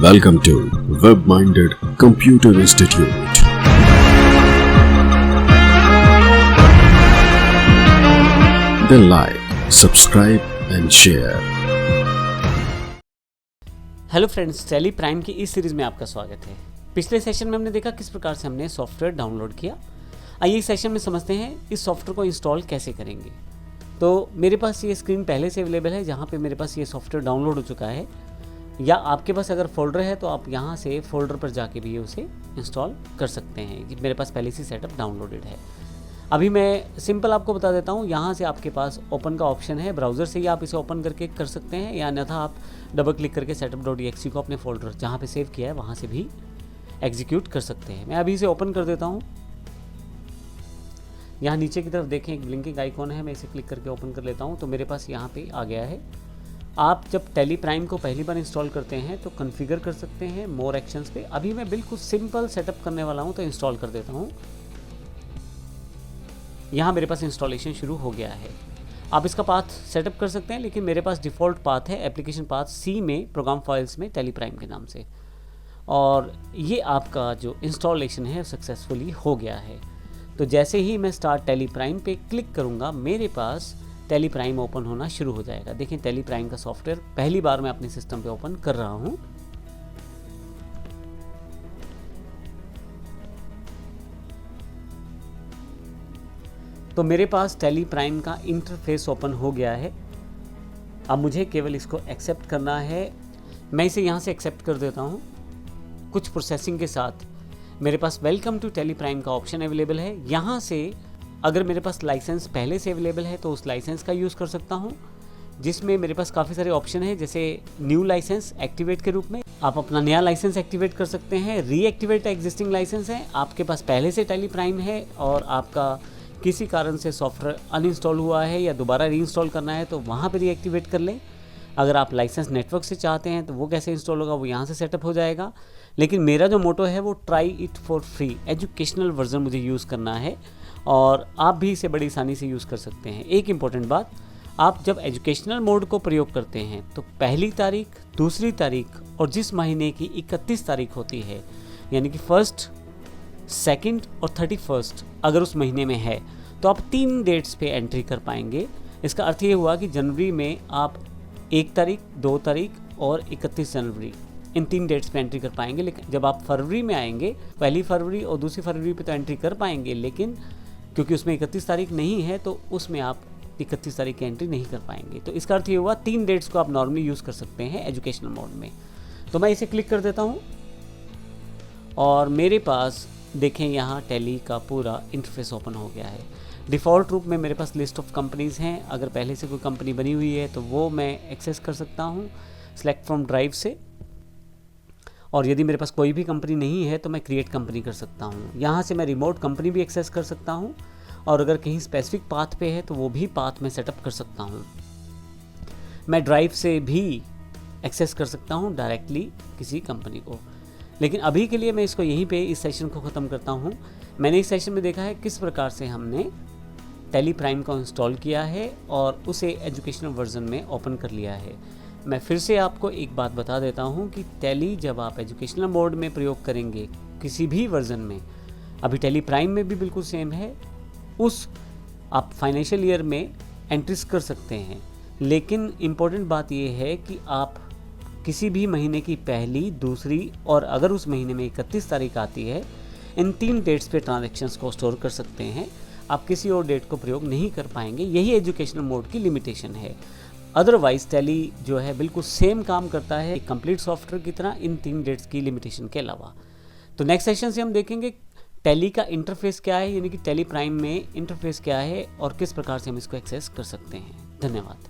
Welcome to Web-Minded Computer Institute. Then like, subscribe and share. Hello friends, tally prime की इस series में आपका स्वागत है। पिछले सेशन में हमने देखा किस प्रकार से हमने सॉफ्टवेयर डाउनलोड किया। आइए इस सेशन में समझते हैं इस सॉफ्टवेयर को इंस्टॉल कैसे करेंगे। तो मेरे पास ये स्क्रीन पहले से अवेलेबल है जहाँ पे मेरे पास ये सॉफ्टवेयर डाउनलोड हो चुका है, या आपके पास अगर फोल्डर है तो आप यहाँ से फोल्डर पर जाके भी उसे इंस्टॉल कर सकते हैं। कि मेरे पास पहले से सेटअप डाउनलोडेड है। अभी मैं सिंपल आपको बता देता हूँ। यहाँ से आपके पास ओपन का ऑप्शन है, ब्राउज़र से ही आप इसे ओपन करके कर सकते हैं, या अन्यथा आप डबल क्लिक करके setup.exe को अपने फोल्डर जहाँ पे सेव किया है वहाँ से भी एग्जीक्यूट कर सकते हैं। मैं अभी इसे ओपन कर देता हूँ। यहाँ नीचे की तरफ देखें एक ब्लिंकिंग आइकॉन है, मैं इसे क्लिक करके ओपन कर लेता हूँ तो मेरे पास यहाँ पे आ गया है। आप जब टैली प्राइम को पहली बार इंस्टॉल करते हैं तो कॉन्फ़िगर कर सकते हैं मोर एक्शंस पे। अभी मैं बिल्कुल सिंपल सेटअप करने वाला हूँ तो इंस्टॉल कर देता हूँ। यहाँ मेरे पास इंस्टॉलेशन शुरू हो गया है। आप इसका पाथ सेटअप कर सकते हैं, लेकिन मेरे पास डिफ़ॉल्ट पाथ है एप्लीकेशन पाथ सी में प्रोग्राम फाइल्स में टैली प्राइम के नाम से, और ये आपका जो इंस्टॉलेशन है सक्सेसफुली हो गया है। तो जैसे ही मैं स्टार्ट टैली प्राइम पे क्लिक करूँगा मेरे पास टैली प्राइम ओपन होना शुरू हो जाएगा। देखिए टैली प्राइम का सॉफ्टवेयर पहली बार मैं अपने सिस्टम पे ओपन कर रहा हूँ। तो मेरे पास टैली प्राइम का इंटरफेस ओपन हो गया है। अब मुझे केवल इसको एक्सेप्ट करना है। मैं इसे यहाँ से एक्सेप्ट कर देता हूँ। कुछ प्रोसेसिंग के साथ मेरे पास वेलकम टू टैली प्राइम का ऑप्शन अवेलेबल है। यहाँ से अगर मेरे पास लाइसेंस पहले से अवेलेबल है तो उस लाइसेंस का यूज़ कर सकता हूँ, जिसमें मेरे पास काफ़ी सारे ऑप्शन हैं, जैसे न्यू लाइसेंस एक्टिवेट के रूप में आप अपना नया लाइसेंस एक्टिवेट कर सकते हैं। रीएक्टिवेट एग्जिस्टिंग लाइसेंस है, आपके पास पहले से टैली प्राइम है और आपका किसी कारण से सॉफ्टवेयर अनइंस्टॉल हुआ है या दोबारा रीइंस्टॉल करना है तो वहाँ पर रीएक्टिवेट कर लें। अगर आप लाइसेंस नेटवर्क से चाहते हैं तो वो कैसे इंस्टॉल होगा, वो यहाँ से सेटअप हो जाएगा। लेकिन मेरा जो मोटो है वो try it for free, educational version मुझे यूज़ करना है और आप भी इसे बड़ी आसानी से यूज़ कर सकते हैं। एक इम्पॉर्टेंट बात, आप जब एजुकेशनल मोड को प्रयोग करते हैं तो पहली तारीख, दूसरी तारीख और जिस महीने की 31 तारीख होती है, यानी कि 1, 2 और 31 अगर उस महीने में है तो आप 3 डेट्स पे एंट्री कर पाएंगे। इसका अर्थ ये हुआ कि जनवरी में आप 1 तारीख, 2 तारीख और 31 जनवरी इन 3 डेट्स पे एंट्री कर पाएंगे। लेकिन जब आप फरवरी में आएंगे, पहली फरवरी और दूसरी फरवरी पे तो एंट्री कर पाएंगे, लेकिन क्योंकि उसमें 31 तारीख नहीं है तो उसमें आप 31 तारीख की एंट्री नहीं कर पाएंगे। तो इसका अर्थ ये हुआ 3 डेट्स को आप नॉर्मली यूज़ कर सकते हैं एजुकेशनल मोड में। तो मैं इसे क्लिक कर देता हूँ और मेरे पास देखें यहाँ टैली का पूरा इंटरफेस ओपन हो गया है। डिफ़ॉल्ट रूप में मेरे पास लिस्ट ऑफ कंपनीज़ हैं। अगर पहले से कोई कंपनी बनी हुई है तो वो मैं एक्सेस कर सकता हूँ सेलेक्ट फ्रॉम ड्राइव से, और यदि मेरे पास कोई भी कंपनी नहीं है तो मैं क्रिएट कंपनी कर सकता हूँ। यहाँ से मैं रिमोट कंपनी भी एक्सेस कर सकता हूँ, और अगर कहीं स्पेसिफिक पाथ पे है तो वो भी पाथ मैं सेटअप कर सकता हूँ। मैं ड्राइव से भी एक्सेस कर सकता हूँ डायरेक्टली किसी कंपनी को। लेकिन अभी के लिए मैं इसको यहीं पे इस सेशन को ख़त्म करता हूँ। मैंने इस सेशन में देखा है किस प्रकार से हमने टैली प्राइम को इंस्टॉल किया है और उसे एजुकेशनल वर्जन में ओपन कर लिया है। मैं फिर से आपको एक बात बता देता हूँ कि टैली जब आप एजुकेशनल मोड में प्रयोग करेंगे किसी भी वर्जन में, अभी टैली प्राइम में भी बिल्कुल सेम है, उस आप फाइनेंशियल ईयर में एंट्रीज कर सकते हैं। लेकिन इम्पोर्टेंट बात यह है कि आप किसी भी महीने की पहली, दूसरी और अगर उस महीने में 31 तारीख आती है, इन 3 डेट्स पे ट्रांजैक्शंस को स्टोर कर सकते हैं। आप किसी और डेट को प्रयोग नहीं कर पाएंगे। यही एजुकेशनल मोड की लिमिटेशन है। अदरवाइज टैली जो है बिल्कुल सेम काम करता है एक कंप्लीट सॉफ्टवेयर की तरह, इन 3 डेट्स की लिमिटेशन के अलावा। तो नेक्स्ट सेशन से हम देखेंगे टैली का इंटरफेस क्या है, यानी कि टैली प्राइम में इंटरफेस क्या है और किस प्रकार से हम इसको एक्सेस कर सकते हैं। धन्यवाद।